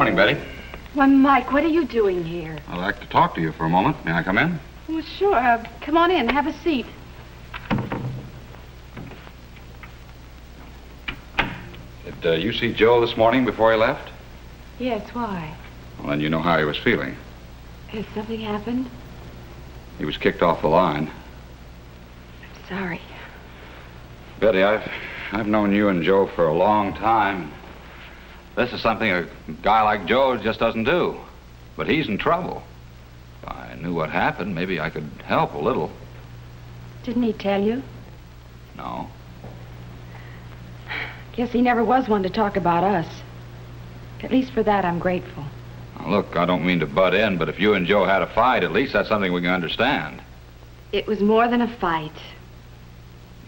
Morning, Betty. Why, Mike, what are you doing here? I'd like to talk to you for a moment. May I come in? Well, sure. Come on in. Have a seat. Did you see Joe this morning before he left? Yes, why? Well, then you know how he was feeling. Has something happened? He was kicked off the line. I'm sorry. Betty, I've known you and Joe for a long time. This is something a guy like Joe just doesn't do. But he's in trouble. If I knew what happened, maybe I could help a little. Didn't he tell you? No. Guess he never was one to talk about us. At least for that, I'm grateful. Now, look, I don't mean to butt in, but if you and Joe had a fight, at least that's something we can understand. It was more than a fight.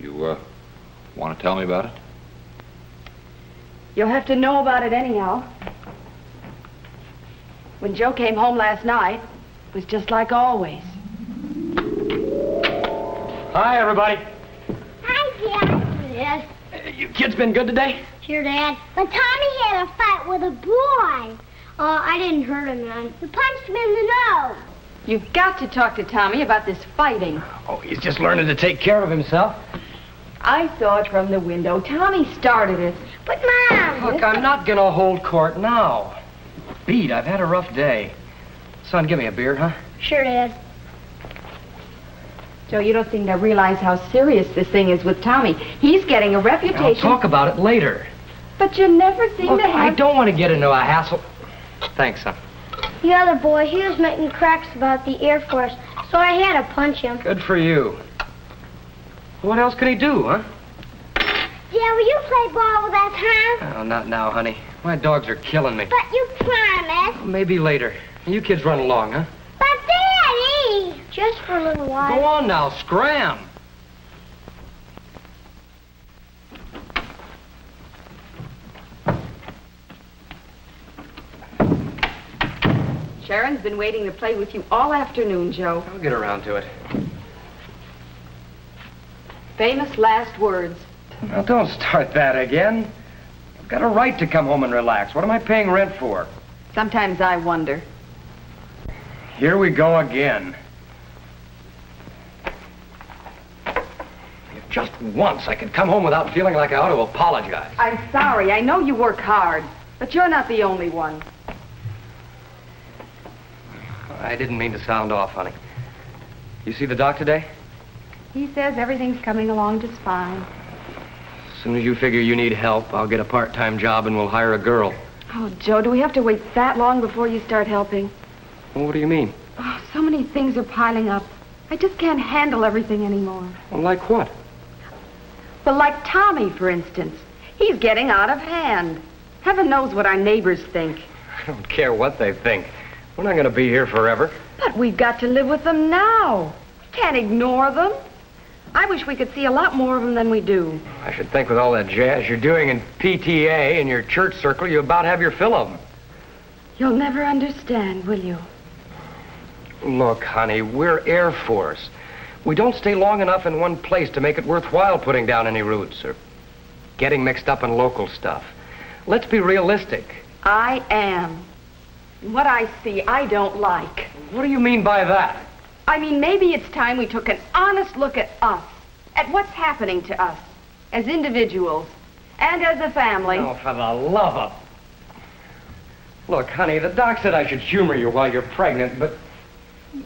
You, want to tell me about it? You'll have to know about it anyhow. When Joe came home last night, it was just like always. Hi, everybody. Hi, Dad. Yes. You kids been good today? Sure, Dad. But Tommy had a fight with a boy. I didn't hurt him none. You punched him in the nose. You've got to talk to Tommy about this fighting. Oh, he's just learning to take care of himself. I saw it from the window. Tommy started it. But, Mom... Look, I'm not gonna hold court now. Beat, I've had a rough day. Son, give me a beer, huh? Sure, Dad. Joe, you don't seem to realize how serious this thing is with Tommy. He's getting a reputation. I'll talk about it later. But you never seem Look, to have... I don't want to get into a hassle. Thanks, son. The other boy, he was making cracks about the Air Force, so I had to punch him. Good for you. What else can he do, huh? Dad, will you play ball with us, huh? Oh, not now, honey. My dogs are killing me. But you promised. Maybe later. You kids run along, huh? But, Daddy! Just for a little while. Go on now, scram. Sharon's been waiting to play with you all afternoon, Joe. I'll get around to it. Famous last words. Now, don't start that again. I've got a right to come home and relax. What am I paying rent for? Sometimes I wonder. Here we go again. If just once I could come home without feeling like I ought to apologize. I'm sorry. I know you work hard, but you're not the only one. I didn't mean to sound off, honey. You see the doc today? He says everything's coming along just fine. As soon as you figure you need help, I'll get a part-time job and we'll hire a girl. Oh, Joe, do we have to wait that long before you start helping? Well, what do you mean? Oh, so many things are piling up. I just can't handle everything anymore. Well, like what? Well, like Tommy, for instance. He's getting out of hand. Heaven knows what our neighbors think. I don't care what they think. We're not going to be here forever. But we've got to live with them now. We can't ignore them. I wish we could see a lot more of them than we do. I should think with all that jazz you're doing in PTA and your church circle, you about have your fill of them. You'll never understand, will you? Look, honey, we're Air Force. We don't stay long enough in one place to make it worthwhile putting down any roots or getting mixed up in local stuff. Let's be realistic. I am. What I see, I don't like. What do you mean by that? I mean, maybe it's time we took an honest look at us, at what's happening to us, as individuals, and as a family. Oh, for the love of... Look, honey, the doc said I should humor you while you're pregnant, but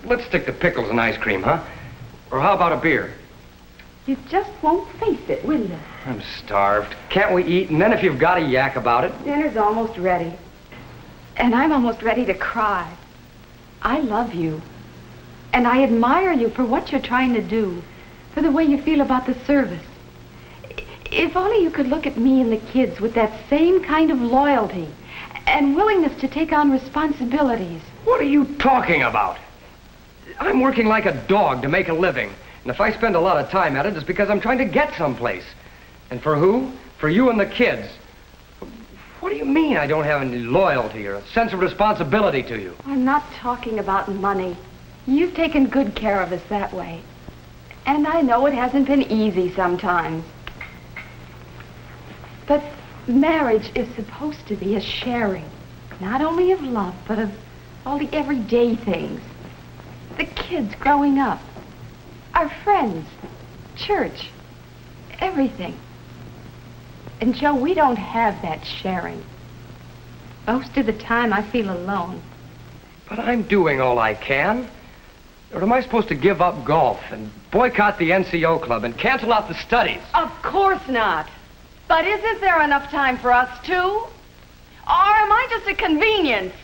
let's stick to pickles and ice cream, huh? Or how about a beer? You just won't face it, will you? I'm starved. Can't we eat? And then if you've got a yak about it... Dinner's almost ready. And I'm almost ready to cry. I love you. And I admire you for what you're trying to do, for the way you feel about the service. If only you could look at me and the kids with that same kind of loyalty and willingness to take on responsibilities. What are you talking about? I'm working like a dog to make a living. And if I spend a lot of time at it, it's because I'm trying to get someplace. And for who? For you and the kids. What do you mean I don't have any loyalty or a sense of responsibility to you? I'm not talking about money. You've taken good care of us that way. And I know it hasn't been easy sometimes. But marriage is supposed to be a sharing. Not only of love, but of all the everyday things. The kids growing up. Our friends. Church. Everything. And Joe, we don't have that sharing. Most of the time I feel alone. But I'm doing all I can. Or am I supposed to give up golf and boycott the NCO club and cancel out the studies? Of course not. But isn't there enough time for us too? Or am I just a convenience?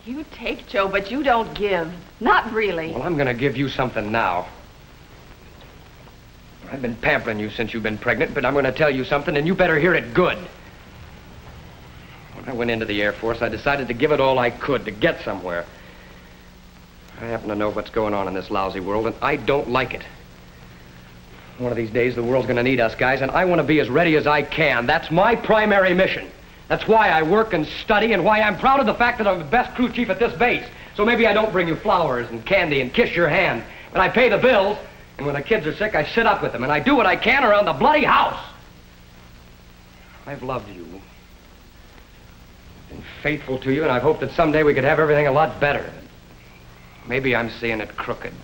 You take, Joe, but you don't give. Not really. Well, I'm going to give you something now. I've been pampering you since you've been pregnant, but I'm going to tell you something, and you better hear it good. When I went into the Air Force, I decided to give it all I could to get somewhere. I happen to know what's going on in this lousy world, and I don't like it. One of these days, the world's going to need us guys, and I want to be as ready as I can. That's my primary mission. That's why I work and study, and why I'm proud of the fact that I'm the best crew chief at this base. So maybe I don't bring you flowers and candy and kiss your hand, but I pay the bills, and when the kids are sick, I sit up with them, and I do what I can around the bloody house. I've loved you. Been faithful to you, and I've hoped that someday we could have everything a lot better. Maybe I'm seeing it crooked.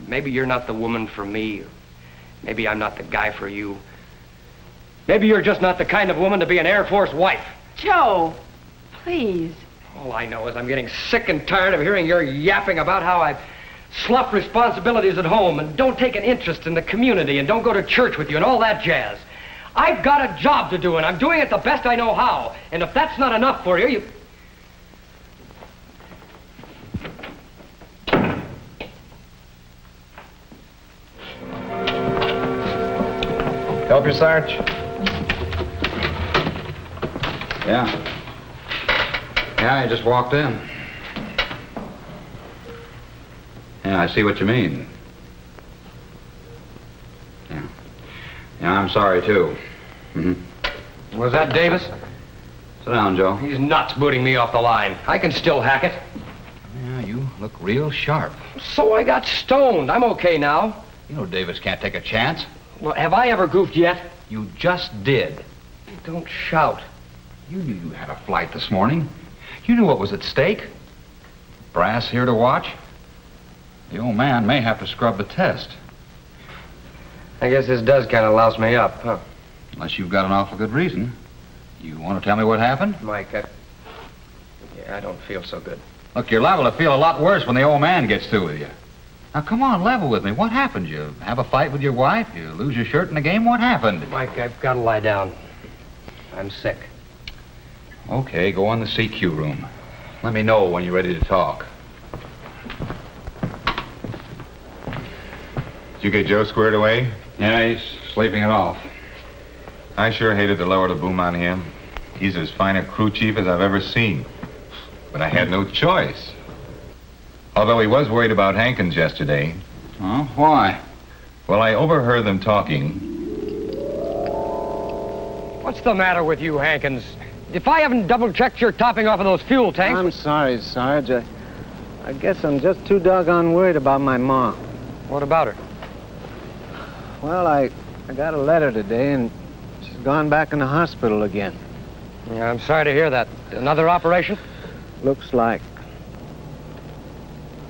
Maybe you're not the woman for me. Or maybe I'm not the guy for you. Maybe you're just not the kind of woman to be an Air Force wife. Joe, please. All I know is I'm getting sick and tired of hearing your yapping about how I've sloughed responsibilities at home and don't take an interest in the community and don't go to church with you and all that jazz. I've got a job to do, and I'm doing it the best I know how. And if that's not enough for you, Help you, Sarge? Yeah. Yeah, I just walked in. Yeah, I see what you mean. Yeah. Yeah, I'm sorry, too. Mm-hmm. was that Davis? Sit down, Joe. He's nuts booting me off the line. I can still hack it. Yeah, you look real sharp. So I got stoned. I'm okay now. You know Davis can't take a chance. Well, have I ever goofed yet? You just did. Don't shout. You knew you had a flight this morning. You knew what was at stake. Brass here to watch. The old man may have to scrub the test. I guess this does kind of louse me up, huh? Unless you've got an awful good reason. You want to tell me what happened? Mike, I don't feel so good. Look, you're liable to feel a lot worse when the old man gets through with you. Now, come on, level with me. What happened? You have a fight with your wife? You lose your shirt in the game? What happened? Mike, I've got to lie down. I'm sick. Okay, go in the CQ room. Let me know when you're ready to talk. Did you get Joe squared away? Yeah, he's sleeping it off. I sure hated to lower the boom on him. He's as fine a crew chief as I've ever seen. But I had no choice. Although he was worried about Hankins yesterday. Oh, why? Well, I overheard them talking. What's the matter with you, Hankins? If I haven't double-checked your topping off of those fuel tanks... I'm sorry, Sarge. I guess I'm just too doggone worried about my mom. What about her? Well, I got a letter today, and she's gone back in the hospital again. Yeah, I'm sorry to hear that. Another operation? Looks like.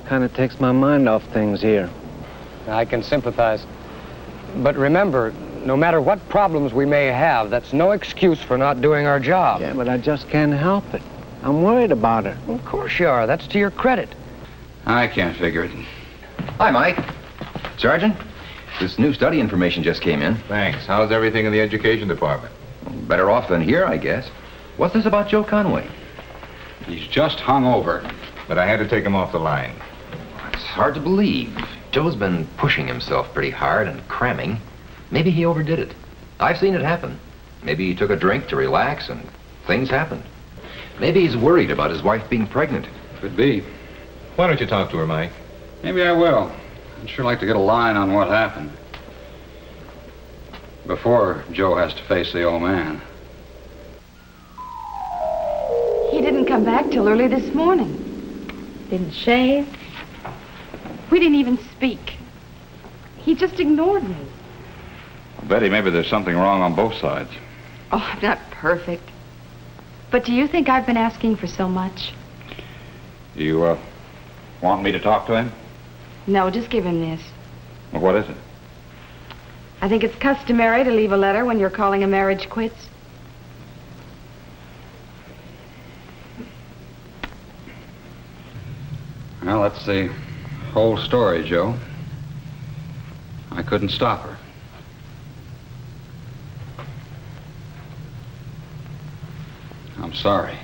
Kind of takes my mind off things here. I can sympathize. But remember, no matter what problems we may have, that's no excuse for not doing our job. Yeah, but I just can't help it. I'm worried about her. Well, of course you are. That's to your credit. I can't figure it. Hi, Mike. Sergeant, this new study information just came in. Thanks. How's everything in the education department? Better off than here, I guess. What's this about Joe Conway? He's just hung over. But I had to take him off the line. It's hard to believe. Joe's been pushing himself pretty hard and cramming. Maybe he overdid it. I've seen it happen. Maybe he took a drink to relax and things happened. Maybe he's worried about his wife being pregnant. Could be. Why don't you talk to her, Mike? Maybe I will. I'd sure like to get a line on what happened. Before Joe has to face the old man. He didn't come back till early this morning. Didn't shave. We didn't even speak. He just ignored me. Betty, maybe there's something wrong on both sides. Oh, I'm not perfect. But do you think I've been asking for so much? You, want me to talk to him? No, just give him this. Well, what is it? I think it's customary to leave a letter when you're calling a marriage quits. Well, that's the whole story, Joe. I couldn't stop her. I'm sorry.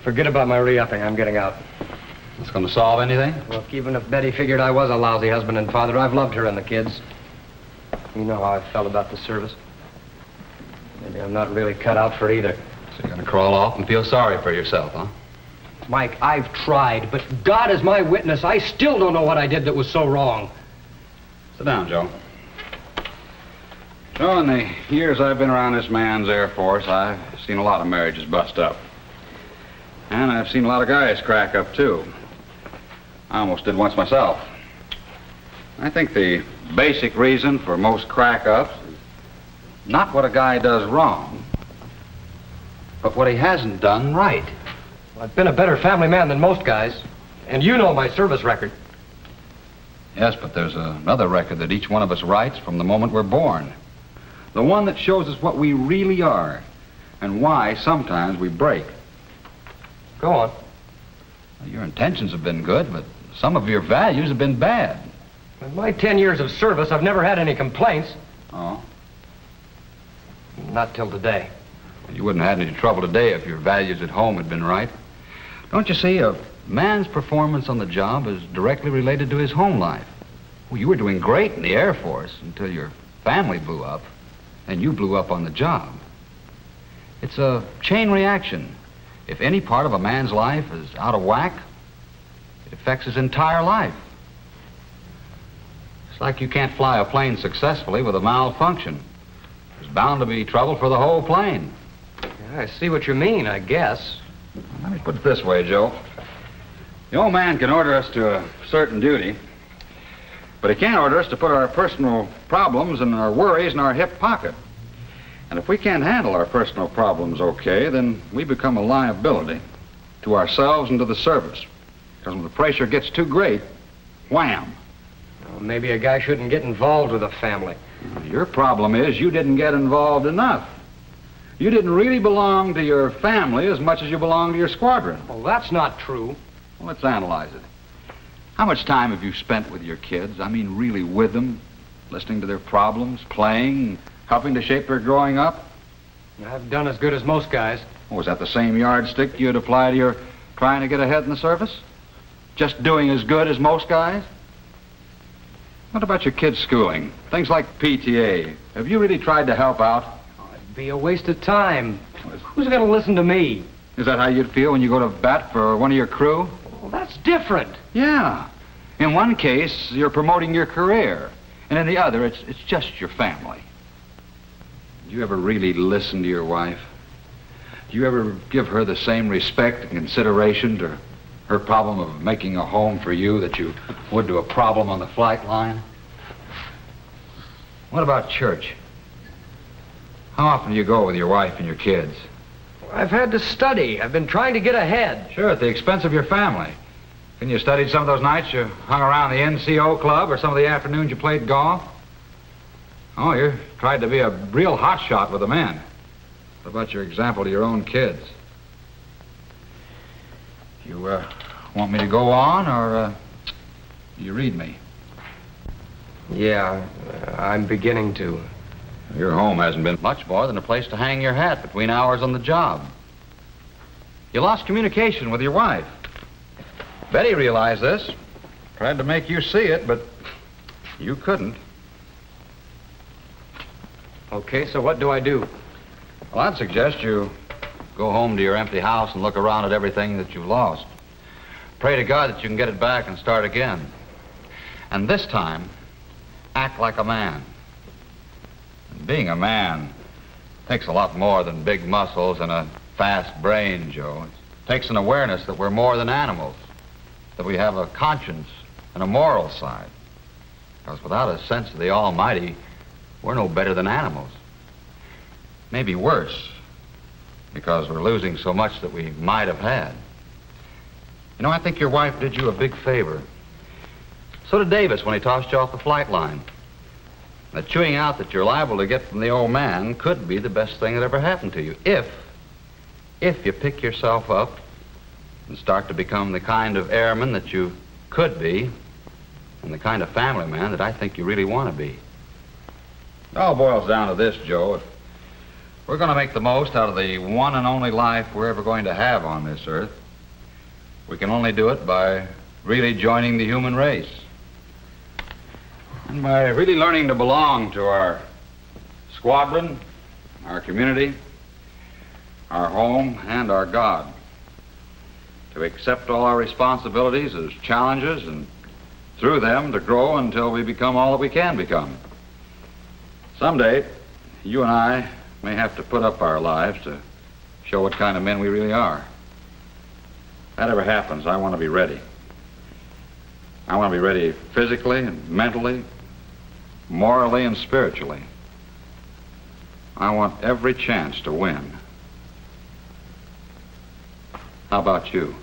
Forget about my re-upping. I'm getting out. It's going to solve anything? Look, even if Betty figured I was a lousy husband and father, I've loved her and the kids. You know how I felt about the service. Maybe I'm not really cut out for either. So you're going to crawl off and feel sorry for yourself, huh? Mike, I've tried, but God is my witness. I still don't know what I did that was so wrong. Sit down, Joe. Joe, in the years I've been around this man's Air Force, I've seen a lot of marriages bust up. And I've seen a lot of guys crack up, too. I almost did once myself. I think the basic reason for most crack-ups is not what a guy does wrong, but what he hasn't done right. Well, I've been a better family man than most guys, and you know my service record. Yes, but there's another record that each one of us writes from the moment we're born. The one that shows us what we really are and why sometimes we break. Go on. Your intentions have been good, but some of your values have been bad. In my 10 years of service, I've never had any complaints. Oh? Not till today. You wouldn't have had any trouble today if your values at home had been right. Don't you see, a man's performance on the job is directly related to his home life. Well, you were doing great in the Air Force until your family blew up, and you blew up on the job. It's a chain reaction. If any part of a man's life is out of whack, it affects his entire life. It's like you can't fly a plane successfully with a malfunction. There's bound to be trouble for the whole plane. Yeah, I see what you mean, I guess. Let me put it this way, Joe. The old man can order us to a certain duty, but he can't order us to put our personal problems and our worries in our hip pocket. And if we can't handle our personal problems okay, then we become a liability to ourselves and to the service. Because when the pressure gets too great, wham. Well, maybe a guy shouldn't get involved with a family. Your problem is you didn't get involved enough. You didn't really belong to your family as much as you belong to your squadron. Well, that's not true. Well, let's analyze it. How much time have you spent with your kids? I mean, really with them, listening to their problems, playing, helping to shape their growing up? I've done as good as most guys. Was that the same yardstick you'd apply to your trying to get ahead in the service? Just doing as good as most guys? What about your kids' schooling? Things like PTA. Have you really tried to help out? Oh, it'd be a waste of time. Who's going to listen to me? Is that how you'd feel when you go to bat for one of your crew? Well, that's different. Yeah. In one case, you're promoting your career. And in the other, it's just your family. Do you ever really listen to your wife? Do you ever give her the same respect and consideration to her problem of making a home for you that you would to a problem on the flight line? What about church? How often do you go with your wife and your kids? I've had to study. I've been trying to get ahead. Sure, at the expense of your family. Can you studied some of those nights you hung around the NCO club or some of the afternoons you played golf? Oh, you tried to be a real hotshot with the men. What about your example to your own kids? You, want me to go on, or, you read me? Yeah, I'm beginning to. Your home hasn't been much more than a place to hang your hat between hours on the job. You lost communication with your wife. Betty realized this. Tried to make you see it, but you couldn't. Okay, so what do I do? Well, I'd suggest you go home to your empty house and look around at everything that you've lost. Pray to God that you can get it back and start again. And this time, act like a man. And being a man takes a lot more than big muscles and a fast brain, Joe. It takes an awareness that we're more than animals. that we have a conscience and a moral side. Because without a sense of the Almighty, we're no better than animals. Maybe worse, because we're losing so much that we might have had. You know, I think your wife did you a big favor. So did Davis when he tossed you off the flight line. The chewing out that you're liable to get from the old man could be the best thing that ever happened to you if you pick yourself up and start to become the kind of airman that you could be and the kind of family man that I think you really want to be. It all boils down to this, Joe. If we're going to make the most out of the one and only life we're ever going to have on this earth, we can only do it by really joining the human race. And by really learning to belong to our squadron, our community, our home, and our God. To accept all our responsibilities as challenges and through them to grow until we become all that we can become. Someday, you and I may have to put up our lives to show what kind of men we really are. If that ever happens, I want to be ready. I want to be ready physically and mentally, morally and spiritually. I want every chance to win. How about you?